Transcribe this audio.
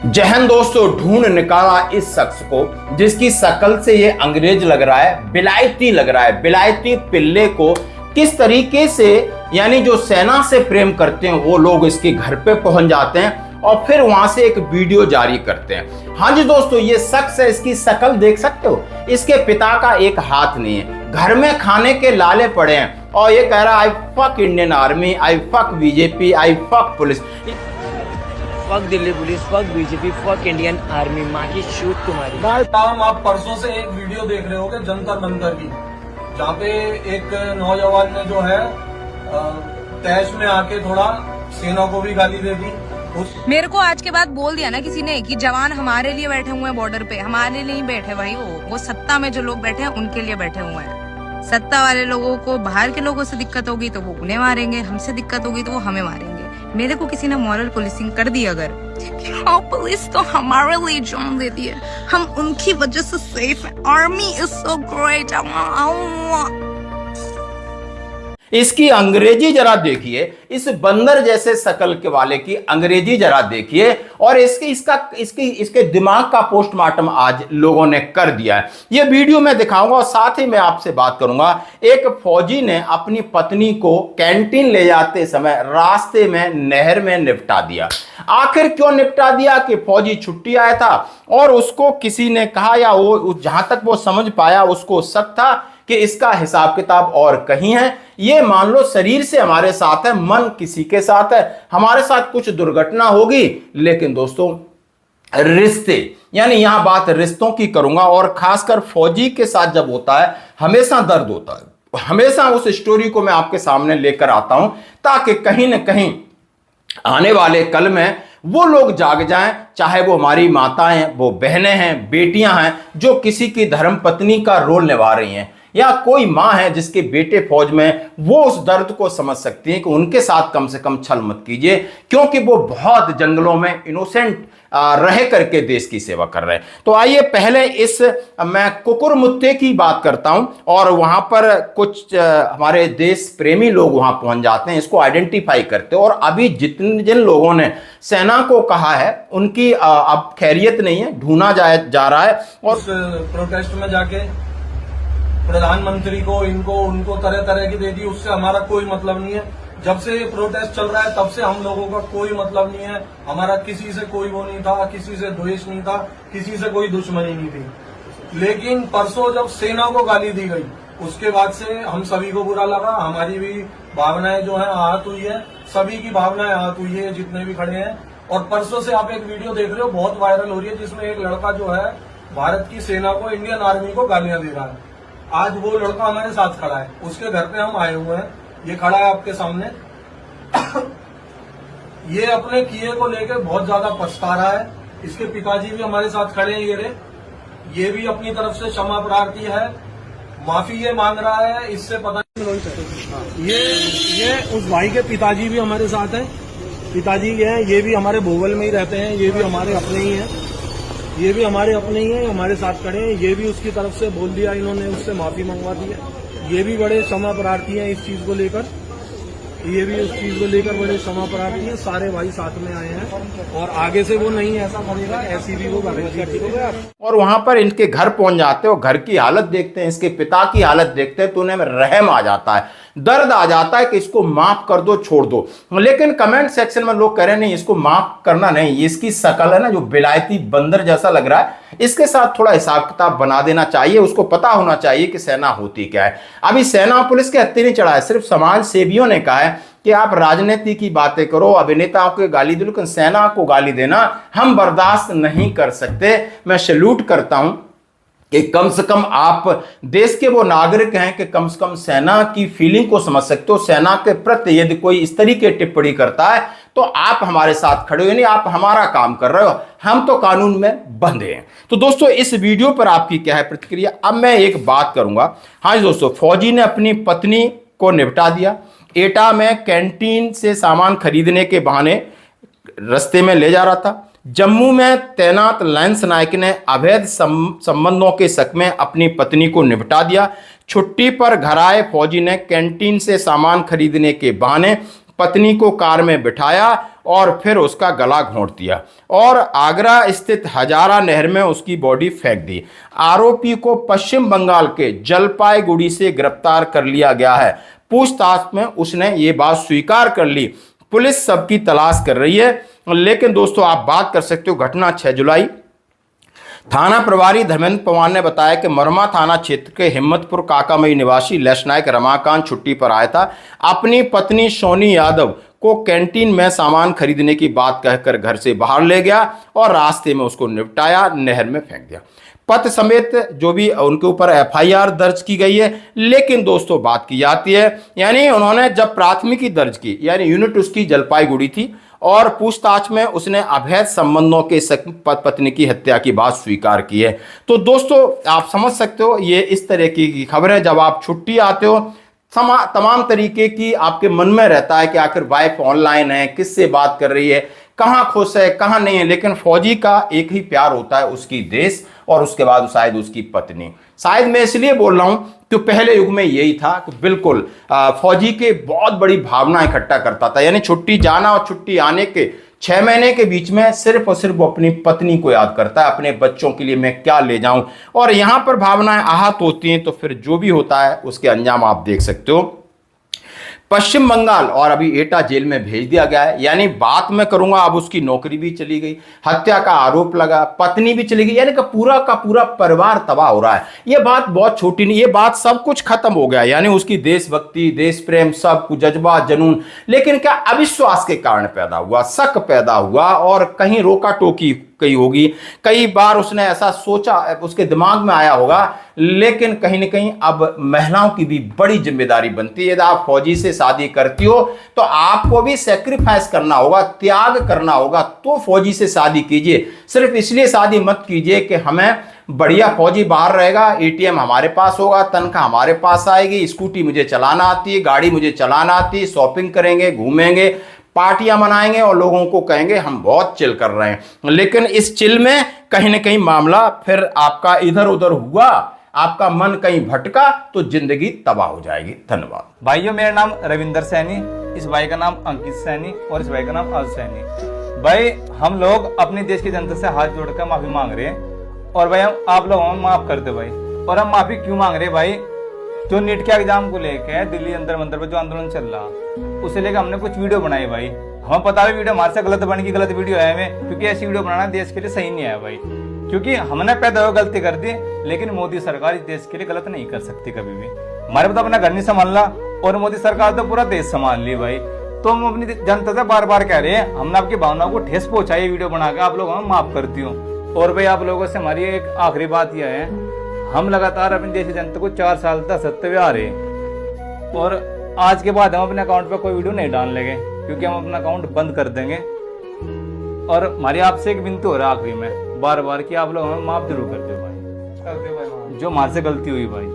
जहन दोस्तों, ढूंढ निकाला इस शख्स को जिसकी शक्ल से ये अंग्रेज लग रहा है, बिलायती लग रहा है। बिलायती पिल्ले को किस तरीके से, यानी जो सेना से प्रेम करते हैं वो लोग इसके घर पे पहुंच जाते हैं और फिर वहां से एक वीडियो जारी करते हैं। हाँ जी दोस्तों, ये शख्स है, इसकी शक्ल देख सकते हो। इसके पिता का एक हाथ नहीं है, घर में खाने के लाले पड़े हैं और ये कह रहा है I fuck Indian army, I fuck BJP, I fuck police. Fuck Delhi police, fuck BJP, fuck Indian army, माँ की शूट तुम्हारी। आप परसों से एक वीडियो देख रहे होगे जंतर मंतर की, जहाँ पे एक नौजवान ने जो है तैश में आके थोड़ा सेना को भी गाली दे दी। मेरे को आज के बाद बोल दिया ना किसी ने कि जवान हमारे लिए बैठे हुए हैं बॉर्डर पे, हमारे लिए नहीं बैठे भाई। वो सत्ता में जो लोग बैठे हैं उनके लिए बैठे हुए हैं। सत्ता वाले लोगों को, बाहर के लोगों से दिक्कत होगी तो वो उन्हें मारेंगे, हमसे दिक्कत होगी तो वो हमें मारेंगे। मेरे को किसी ने मॉरल पुलिसिंग कर दी अगर, हाँ पुलिस तो हमारे लिए जान देती है, हम उनकी वजह से सेफ है, आर्मी इज सो ग्रेट। इसकी अंग्रेजी जरा देखिए, इस बंदर जैसे शक्ल के वाले की अंग्रेजी जरा देखिए और इसके दिमाग का पोस्टमार्टम आज लोगों ने कर दिया है। ये वीडियो मैं दिखाऊंगा और साथ ही मैं आपसे बात करूंगा। एक फौजी ने अपनी पत्नी को कैंटीन ले जाते समय रास्ते में नहर में निपटा दिया। आखिर क्यों निपटा दिया? कि फौजी छुट्टी आया था और उसको किसी ने कहा, या वो जहां तक वो समझ पाया उसको शक था कि इसका हिसाब किताब और कहीं है। ये मान लो शरीर से हमारे साथ है, मन किसी के साथ है, हमारे साथ कुछ दुर्घटना होगी। लेकिन दोस्तों रिश्ते, यानी यहां बात रिश्तों की करूंगा और खासकर फौजी के साथ जब होता है हमेशा दर्द होता है। हमेशा उस स्टोरी को मैं आपके सामने लेकर आता हूं ताकि कहीं ना कहीं आने वाले कल में वो लोग जाग जाएं, चाहे वो हमारी माताएं हैं, वो बहनें हैं, बेटियां हैं जो किसी की धर्म पत्नी का रोल निभा रही हैं, या कोई माँ है जिसके बेटे फौज में, वो उस दर्द को समझ सकती है कि उनके साथ कम से कम छल मत कीजिए, क्योंकि वो बहुत जंगलों में इनोसेंट रह करके देश की सेवा कर रहे हैं। तो आइए पहले मैं कुकुरमुत्ते की बात करता हूं और वहां पर कुछ हमारे देश प्रेमी लोग वहां पहुंच जाते हैं, इसको आइडेंटिफाई करते हैं। और अभी जिन लोगों ने सेना को कहा है उनकी अब खैरियत नहीं है, ढूंढा जा रहा है। और प्रोटेस्ट में जाके प्रधानमंत्री को उनको तरह तरह की दे दी, उससे हमारा कोई मतलब नहीं है। जब से ये प्रोटेस्ट चल रहा है तब से हम लोगों का कोई मतलब नहीं है, हमारा किसी से कोई वो नहीं था, किसी से द्वेष नहीं था, किसी से कोई दुश्मनी नहीं थी। लेकिन परसों जब सेना को गाली दी गई उसके बाद से हम सभी को बुरा लगा, हमारी भी भावनाएं जो है आहत हुई है, सभी की भावनाएं आहत हुई है जितने भी खड़े हैं। और परसों से आप एक वीडियो देख रहे हो बहुत वायरल हो रही है, जिसमें एक लड़का जो है भारत की सेना को, इंडियन आर्मी को गालियां दे रहा है। आज वो लड़का हमारे साथ खड़ा है, उसके घर पे हम आए हुए हैं, ये खड़ा है आपके सामने। ये अपने किए को लेकर बहुत ज्यादा पछता रहा है। इसके पिताजी भी हमारे साथ खड़े हैं, ये भी अपनी तरफ से क्षमा प्रार्थी है, माफी ये मांग रहा है। इससे पता नहीं, ये उस भाई के पिताजी भी हमारे साथ हैं, पिताजी ये भी हमारे भोगल में ही रहते हैं, ये भी हमारे अपने ही हैं, ये भी हमारे अपने ही हैं, हमारे साथ खड़े हैं। ये भी उसकी तरफ से बोल दिया, इन्होंने उससे माफी मंगवा दी है। ये भी बड़े क्षमा प्रार्थी हैं इस चीज को लेकर, ये भी उस चीज को लेकर बड़े क्षमा प्रार्थी हैं। सारे भाई साथ में आए हैं और आगे से वो नहीं ऐसा करेगा, ऐसी भी वो करेगा। और वहां पर इनके घर पहुंच जाते हो, घर की हालत देखते हैं, इसके पिता की हालत देखते हैं तो उन्हें रहम आ जाता है, दर्द आ जाता है कि इसको माफ कर दो, छोड़ दो। लेकिन कमेंट सेक्शन में लोग कह रहे हैं नहीं, इसको माफ करना नहीं, इसकी शकल है ना जो बिलायती बंदर जैसा लग रहा है, इसके साथ थोड़ा हिसाब किताब बना देना चाहिए। उसको पता होना चाहिए कि सेना होती क्या है। अभी सेना पुलिस के हत्थे नहीं चढ़ा है, सिर्फ समाज सेवियों ने कहा है कि आप राजनीति की बातें करो, अभिनेताओं को गाली दो, लेकिन सेना को गाली देना हम बर्दाश्त नहीं कर सकते। मैं सैल्यूट करता हूं कि कम से कम आप देश के वो नागरिक हैं कि कम से कम सेना की फीलिंग को समझ सकते हो। सेना के प्रति यदि कोई इस तरीके टिप्पणी करता है तो आप हमारे साथ खड़े हो, यानी आप हमारा काम कर रहे हो, हम तो कानून में बंधे हैं। तो दोस्तों इस वीडियो पर आपकी क्या है प्रतिक्रिया? अब मैं एक बात करूंगा। हाँ दोस्तों, फौजी ने अपनी पत्नी को निपटा दिया। एटा में कैंटीन से सामान खरीदने के बहाने रास्ते में ले जा रहा था। जम्मू में तैनात लैंस नायक ने अवैध संबंधों के शक में अपनी पत्नी को निपटा दिया। छुट्टी पर घर आए फौजी ने कैंटीन से सामान खरीदने के बहाने पत्नी को कार में बिठाया और फिर उसका गला घोंट दिया और आगरा स्थित हजारा नहर में उसकी बॉडी फेंक दी। आरोपी को पश्चिम बंगाल के जलपाईगुड़ी से गिरफ्तार कर लिया गया है। पूछताछ में उसने ये बात स्वीकार कर ली। पुलिस सबकी तलाश कर रही है। लेकिन दोस्तों, आप बात कर सकते हो घटना 6 जुलाई। थाना प्रभारी धर्मेंद्र पवार ने बताया कि मरमा थाना क्षेत्र के हिम्मतपुर काकामई निवासी लेस नायक रमाकांत छुट्टी पर आया था। अपनी पत्नी सोनी यादव को कैंटीन में सामान खरीदने की बात कहकर घर से बाहर ले गया और रास्ते में उसको निपटाया, नहर में फेंक दिया। पति समेत जो भी उनके ऊपर एफआईआर दर्ज की गई है। लेकिन दोस्तों, बात की जाती है, यानी उन्होंने जब प्राथमिकी दर्ज की, यानी यूनिट उसकी जलपाईगुड़ी थी और पूछताछ में उसने अवैध संबंधों के पत्नी की हत्या की बात स्वीकार की है। तो दोस्तों, आप समझ सकते हो, ये इस तरह की खबरें जब आप छुट्टी आते हो, तमाम तरीके की आपके मन में रहता है कि आखिर वाइफ ऑनलाइन है, किससे बात कर रही है, कहाँ खुश है, कहाँ नहीं है। लेकिन फौजी का एक ही प्यार होता है, उसकी देश और उसके बाद शायद उसकी पत्नी। शायद मैं इसलिए बोल रहा हूं कि पहले युग में यही था कि बिल्कुल फौजी के बहुत बड़ी भावना इकट्ठा करता था। यानी छुट्टी जाना और छुट्टी आने के 6 महीने के बीच में सिर्फ और सिर्फ वो अपनी पत्नी को याद करता है, अपने बच्चों के लिए मैं क्या ले जाऊं। और यहां पर भावनाएं आहत होती हैं तो फिर जो भी होता है उसके अंजाम आप देख सकते हो। पश्चिम बंगाल और अभी एटा जेल में भेज दिया गया है। यानी बात मैं करूंगा, अब उसकी नौकरी भी चली गई, हत्या का आरोप लगा, पत्नी भी चली गई, यानी कि पूरा का पूरा परिवार तबाह हो रहा है। ये बात बहुत छोटी नहीं, ये बात सब कुछ खत्म हो गया। यानी उसकी देशभक्ति, देश प्रेम, सब कुछ, जज्बा, जुनून, लेकिन क्या अविश्वास के कारण पैदा हुआ, शक पैदा हुआ और कहीं रोका टोकी कई होगी। कई बार उसने ऐसा सोचा, उसके दिमाग में आया होगा। लेकिन कहीं ना कहीं अब महिलाओं की भी बड़ी जिम्मेदारी बनती है। यदि आप फौजी से शादी करती हो तो आपको भी सेक्रीफाइस करना होगा, त्याग करना होगा। तो फौजी से शादी कीजिए। सिर्फ इसलिए शादी मत कीजिए कि हमें बढ़िया फौजी बाहर रहेगा, एटीएम हमारे पास होगा, तनख्वाह हमारे पास आएगी, स्कूटी मुझे चलाना आती है, गाड़ी मुझे चलाना आती है, शॉपिंग करेंगे, घूमेंगे, पार्टियां मनाएंगे और लोगों को कहेंगे हम बहुत चिल कर रहे हैं। लेकिन इस चिल में कहीं ना कहीं मामला फिर आपका इधर उधर हुआ, आपका मन कहीं भटका तो जिंदगी तबाह हो जाएगी। धन्यवाद भाइयों, मेरा नाम रविंदर सैनी, इस भाई का नाम अंकित सैनी और इस भाई का नाम अर्ज सैनी। भाई, हम लोग अपने देश की जनता से हाथ जोड़कर माफी मांग रहे हैं और भाई हम आप लोग हमें माफ कर दो भाई। और हम माफी क्यों मांग रहे हैं भाई? जो नीट के एग्जाम को लेकर दिल्ली अंदर मंदिर पर जो आंदोलन चल रहा, उसे लेकर हमने कुछ वीडियो बनाई भाई। हमें पता है वीडियो हमारे से गलत बन की गलत वीडियो है हमें, क्योंकि ऐसी वीडियो बनाना देश के लिए सही नहीं है भाई। क्योंकि हमने पैदा हो गलती कर दी, लेकिन मोदी सरकार इस देश के लिए गलत नहीं कर सकती कभी भी। हमारे पता अपना घर नहीं संभालना और मोदी सरकार तो पूरा देश संभाल ली भाई। तो हम अपनी जनता से बार बार कह रहे हैं, हमने आपकी भावनाओं को ठेस पहुंचाई वीडियो बनाकर, आप लोग हम माफ करती हूँ। और भाई आप लोगों से हमारी एक आखिरी बात यह है, हम लगातार अपनी देश की जनता को 4 साल तक सत्ते हुए आ रहे हैं और आज के बाद हम अपने अकाउंट पर कोई वीडियो नहीं डालने लगे, क्योंकि हम अपना अकाउंट बंद कर देंगे। और हमारी आपसे एक विनती हो रहा है आखिरी में बार बार कि आप लोग हमें माफ जरूर कर दो भाई, जो हमारे से गलती हुई भाई।